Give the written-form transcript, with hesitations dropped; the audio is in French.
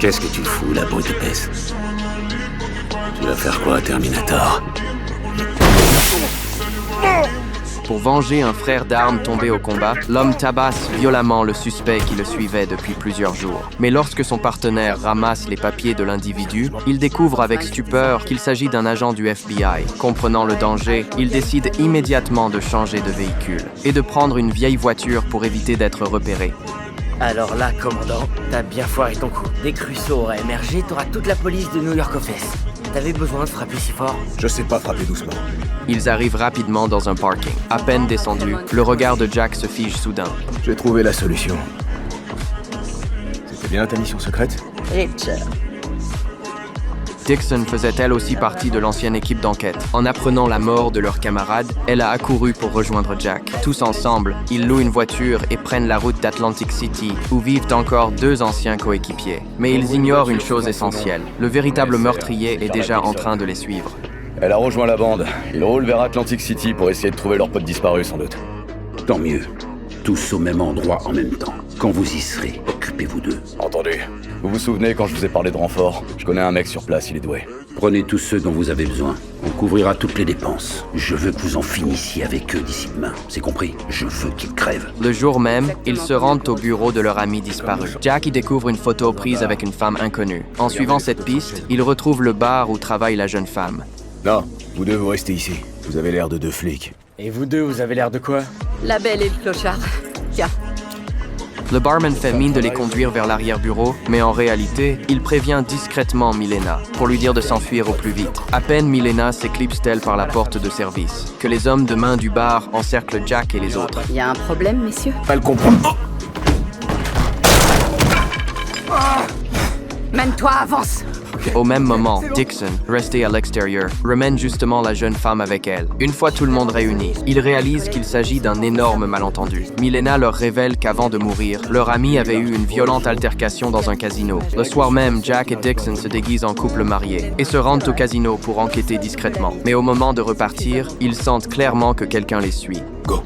Qu'est-ce que tu fous, la brute épaisse? Tu vas faire quoi, Terminator? Pour venger un frère d'armes tombé au combat, l'homme tabasse violemment le suspect qui le suivait depuis plusieurs jours. Mais lorsque son partenaire ramasse les papiers de l'individu, il découvre avec stupeur qu'il s'agit d'un agent du FBI. Comprenant le danger, il décide immédiatement de changer de véhicule et de prendre une vieille voiture pour éviter d'être repéré. Alors là, commandant, t'as bien foiré ton coup. Dès que Russo aura émergé, t'auras toute la police de New York aux fesses. T'avais besoin de frapper si fort? Je sais pas frapper doucement. Ils arrivent rapidement dans un parking. À peine descendu, le regard de Jack se fige soudain. J'ai trouvé la solution. C'était bien ta mission secrète? Richard. Dixon faisait elle aussi partie de l'ancienne équipe d'enquête. En apprenant la mort de leur camarade, elle a accouru pour rejoindre Jack. Tous ensemble, ils louent une voiture et prennent la route d'Atlantic City, où vivent encore deux anciens coéquipiers. Mais ils ignorent une chose essentielle. Le véritable meurtrier est déjà en train de les suivre. Elle a rejoint la bande. Ils roulent vers Atlantic City pour essayer de trouver leur pote disparu, sans doute. Tant mieux. Tous au même endroit en même temps. Quand vous y serez, occupez-vous d'eux. Entendu. Vous vous souvenez quand je vous ai parlé de renfort? Je connais un mec sur place, il est doué. Prenez tous ceux dont vous avez besoin. On couvrira toutes les dépenses. Je veux que vous en finissiez avec eux d'ici demain. C'est compris? Je veux qu'ils crèvent. Le jour même, ils se rendent au bureau de leur ami disparu. Jack y découvre une photo prise avec une femme inconnue. En suivant cette piste, il retrouve le bar où travaille la jeune femme. Non, vous deux, vous restez ici. Vous avez l'air de deux flics. Et vous deux, vous avez l'air de quoi? La belle et le clochard. Tiens. Le barman fait mine de les conduire vers l'arrière-bureau, mais en réalité, il prévient discrètement Milena pour lui dire de s'enfuir au plus vite. À peine Milena s'éclipse-t-elle par la porte de service, que les hommes de main du bar encerclent Jack et les autres. Y a un problème, messieurs? Pas le comprendre. Mène-toi, avance! Au même moment, Dixon, resté à l'extérieur, remène justement la jeune femme avec elle. Une fois tout le monde réuni, ils réalisent qu'il s'agit d'un énorme malentendu. Milena leur révèle qu'avant de mourir, leur ami avait eu une violente altercation dans un casino. Le soir même, Jack et Dixon se déguisent en couple marié et se rendent au casino pour enquêter discrètement. Mais au moment de repartir, ils sentent clairement que quelqu'un les suit. Go.